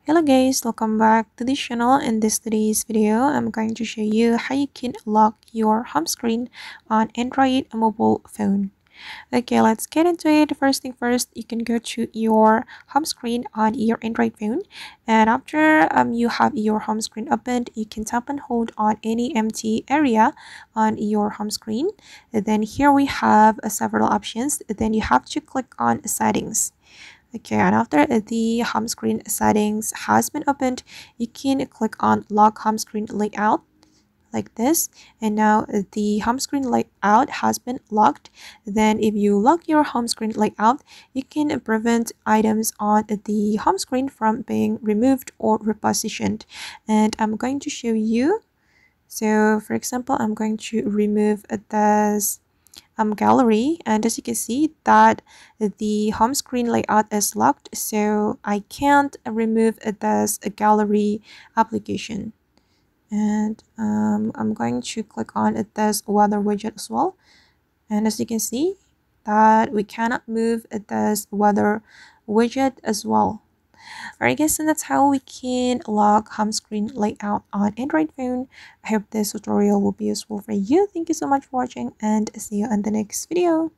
Hello guys, welcome back to this channel. In today's video, I'm going to show you how you can lock your home screen on Android mobile phone. Okay, let's get into it. First thing first, you can go to your home screen on your Android phone, and after you have your home screen opened, you can tap and hold on any empty area on your home screen. And then here we have several options. Then you have to click on settings. Okay, and after the home screen settings has been opened, you can click on lock home screen layout like this. And now the home screen layout has been locked. Then if you lock your home screen layout, you can prevent items on the home screen from being removed or repositioned. And I'm going to show you. So for example, I'm going to remove this gallery, and as you can see that the home screen layout is locked, so I can't remove this gallery application. And I'm going to click on this weather widget as well, and as you can see that we cannot move this weather widget as well. Alright guys, and that's how we can lock home screen layout on Android phone. I hope this tutorial will be useful for you. Thank you so much for watching, and see you in the next video.